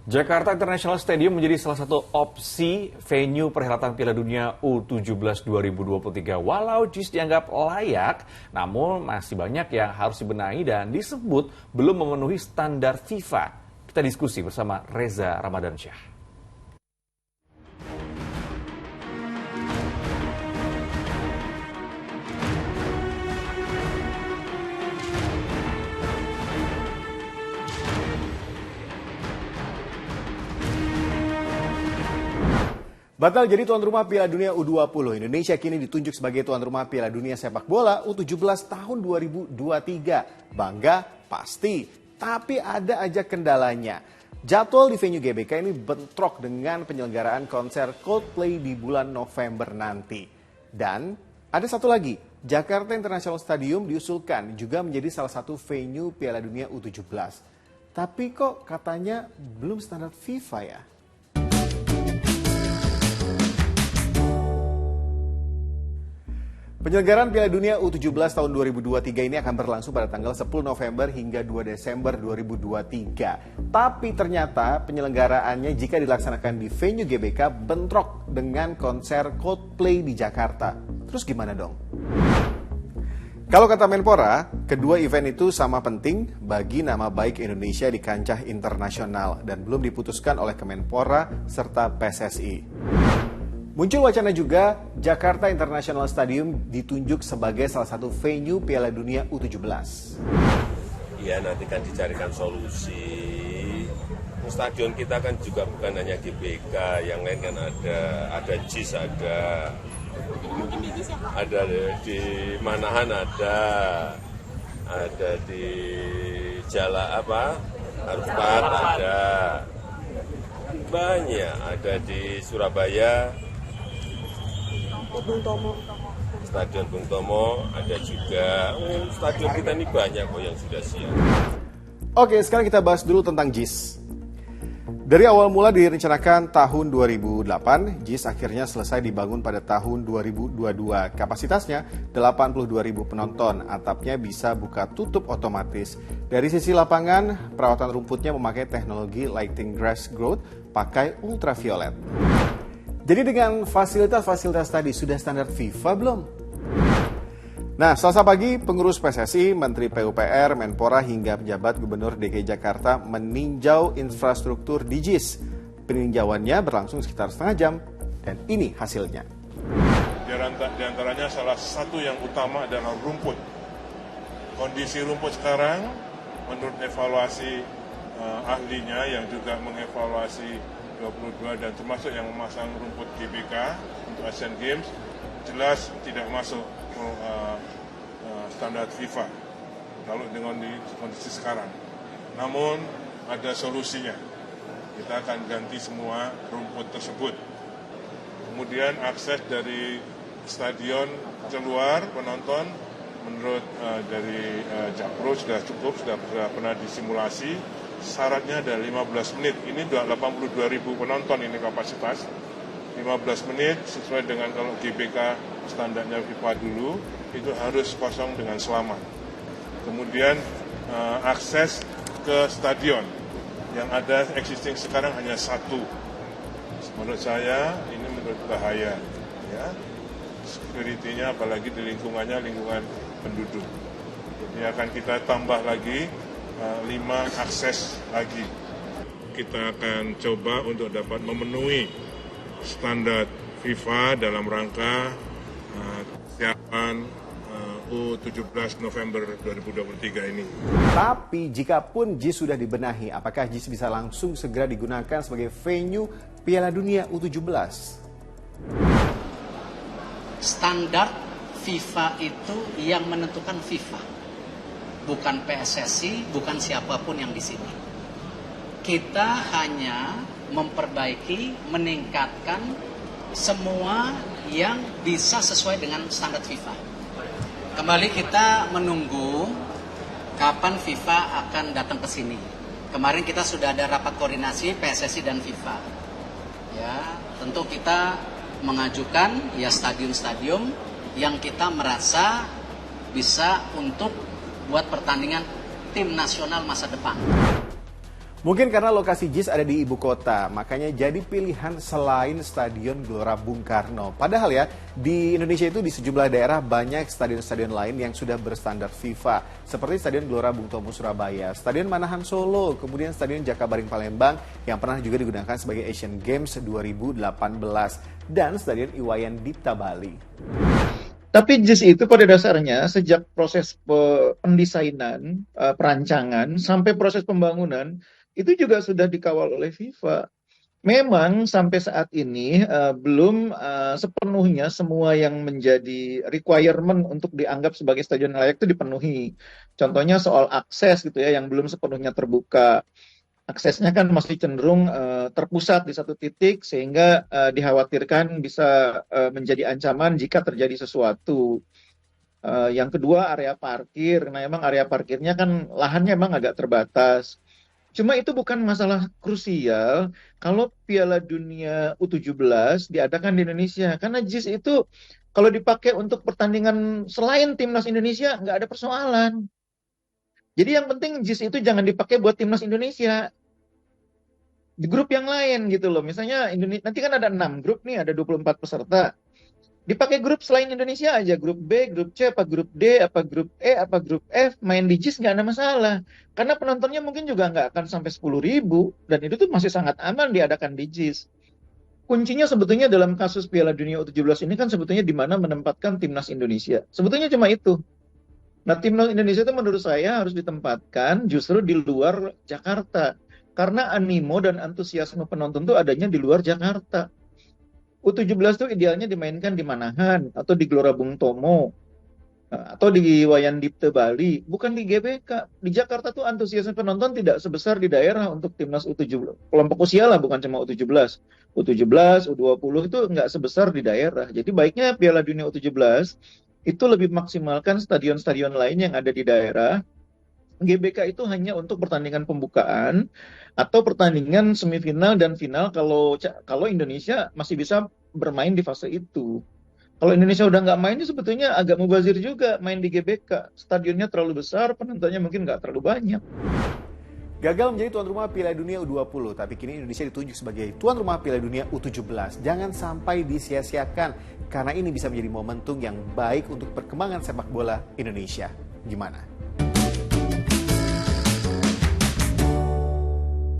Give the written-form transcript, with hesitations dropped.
Jakarta International Stadium menjadi salah satu opsi venue perhelatan Piala Dunia U17 2023. Walau JIS dianggap layak, namun masih banyak yang harus dibenahi dan disebut belum memenuhi standar FIFA. Kita diskusi bersama Reza Ramadansyah. Batal jadi tuan rumah Piala Dunia U20, Indonesia kini ditunjuk sebagai tuan rumah Piala Dunia Sepak Bola U17 tahun 2023. Bangga? Pasti, tapi ada aja kendalanya. Jadwal di venue GBK ini bentrok dengan penyelenggaraan konser Coldplay di bulan November nanti. Dan ada satu lagi, Jakarta International Stadium diusulkan juga menjadi salah satu venue Piala Dunia U17. Tapi kok katanya belum standar FIFA ya? Penyelenggaraan Piala Dunia U17 tahun 2023 ini akan berlangsung pada tanggal 10 November hingga 2 Desember 2023. Tapi ternyata penyelenggaraannya jika dilaksanakan di venue GBK bentrok dengan konser Coldplay di Jakarta. Terus gimana dong? Kalau kata Menpora, kedua event itu sama penting bagi nama baik Indonesia di kancah internasional dan belum diputuskan oleh Kemenpora serta PSSI. Muncul wacana juga, Jakarta International Stadium ditunjuk sebagai salah satu venue Piala Dunia U17. Ya, nanti kan dicarikan solusi. Stadion kita kan juga bukan hanya GBK, yang lain kan ada JIS, ada di Manahan, ada di Harpat, ada banyak, ada di Surabaya. Stadion Bung Tomo ada juga. Stadion kita ini banyak kok yang sudah siap. Oke, sekarang kita bahas dulu tentang JIS. Dari awal mula direncanakan tahun 2008, JIS akhirnya selesai dibangun pada tahun 2022. Kapasitasnya 82.000 penonton, atapnya bisa buka tutup otomatis. Dari sisi lapangan, perawatan rumputnya memakai teknologi lighting grass growth pakai ultraviolet. Jadi dengan fasilitas-fasilitas tadi sudah standar FIFA belum? Nah, Selasa pagi pengurus PSSI, Menteri PUPR, Menpora hingga pejabat Gubernur DKI Jakarta meninjau infrastruktur di JIS. Peninjauannya berlangsung sekitar setengah jam dan ini hasilnya. Di antaranya salah satu yang utama adalah rumput. Kondisi rumput sekarang menurut evaluasi ahlinya yang juga mengevaluasi 22 dan termasuk yang memasang rumput GBK untuk Asian Games jelas tidak masuk standar FIFA kalau dengan kondisi sekarang. Namun ada solusinya. Kita akan ganti semua rumput tersebut. Kemudian akses dari stadion keluar penonton menurut dari Jakpro sudah cukup, sudah pernah disimulasi. Syaratnya ada 15 menit, ini 82.000 penonton ini kapasitas. 15 menit sesuai dengan kalau GBK standarnya FIFA dulu, itu harus kosong dengan selamat. Kemudian akses ke stadion, yang ada existing sekarang hanya satu. Menurut saya ini menurut bahaya. Ya. Security-nya apalagi di lingkungannya, lingkungan penduduk. Jadi akan kita tambah lagi 5 akses lagi. Kita akan coba untuk dapat memenuhi standar FIFA dalam rangka kesiapan U17 November 2023 ini. Tapi jika pun JIS sudah dibenahi, apakah JIS bisa langsung segera digunakan sebagai venue Piala Dunia U17? Standar FIFA itu yang menentukan FIFA. Bukan PSSI, bukan siapapun yang di sini. Kita hanya memperbaiki, meningkatkan semua yang bisa sesuai dengan standar FIFA. Kembali kita menunggu kapan FIFA akan datang ke sini. Kemarin kita sudah ada rapat koordinasi PSSI dan FIFA. Ya, tentu kita mengajukan ya stadion-stadion yang kita merasa bisa untuk buat pertandingan tim nasional masa depan. Mungkin karena lokasi JIS ada di ibu kota, makanya jadi pilihan selain Stadion Gelora Bung Karno. Padahal ya, di Indonesia itu di sejumlah daerah banyak stadion-stadion lain yang sudah berstandar FIFA. Seperti Stadion Gelora Bung Tomo Surabaya, Stadion Manahan Solo, kemudian Stadion Jakabaring Palembang yang pernah juga digunakan sebagai Asian Games 2018, dan Stadion Iwayan Dipta Bali. Tapi JIS itu pada dasarnya sejak proses pendesainan, perancangan, sampai proses pembangunan, itu juga sudah dikawal oleh FIFA. Memang sampai saat ini belum sepenuhnya semua yang menjadi requirement untuk dianggap sebagai stadion layak itu dipenuhi. Contohnya soal akses gitu ya, yang belum sepenuhnya terbuka. Aksesnya kan masih cenderung terpusat di satu titik sehingga dikhawatirkan bisa menjadi ancaman jika terjadi sesuatu. Yang kedua area parkir. Nah, emang area parkirnya kan lahannya emang agak terbatas. Cuma itu bukan masalah krusial kalau Piala Dunia U17 diadakan di Indonesia. Karena JIS itu kalau dipakai untuk pertandingan selain timnas Indonesia nggak ada persoalan. Jadi yang penting JIS itu jangan dipakai buat timnas Indonesia. Di grup yang lain gitu loh. Misalnya nanti kan ada 6 grup nih, ada 24 peserta. Dipakai grup selain Indonesia aja, grup B, grup C, apa grup D, apa grup E, apa grup F, main di JIS nggak ada masalah. Karena penontonnya mungkin juga nggak akan sampai 10.000, dan itu tuh masih sangat aman diadakan di JIS. Kuncinya sebetulnya dalam kasus Piala Dunia U17 ini kan sebetulnya di mana menempatkan timnas Indonesia. Sebetulnya cuma itu. Nah, timnas Indonesia itu menurut saya harus ditempatkan justru di luar Jakarta. Karena animo dan antusiasme penonton itu adanya di luar Jakarta. U17 itu idealnya dimainkan di Manahan, atau di Gelora Bung Tomo, atau di Iwayan Dipta Bali, bukan di GBK. Di Jakarta tuh antusiasme penonton tidak sebesar di daerah untuk timnas U17. Kelompok usia lah, bukan cuma U17. U17, U20 itu nggak sebesar di daerah. Jadi baiknya Piala Dunia U17 itu lebih maksimalkan stadion-stadion lain yang ada di daerah. GBK itu hanya untuk pertandingan pembukaan atau pertandingan semifinal dan final kalau Indonesia masih bisa bermain di fase itu. Kalau Indonesia udah nggak main, sebetulnya agak mubazir juga main di GBK. Stadionnya terlalu besar, penontonnya mungkin nggak terlalu banyak. Gagal menjadi tuan rumah Piala Dunia U20, tapi kini Indonesia ditunjuk sebagai tuan rumah Piala Dunia U17. Jangan sampai disia-siakan, karena ini bisa menjadi momentum yang baik untuk perkembangan sepak bola Indonesia. Gimana?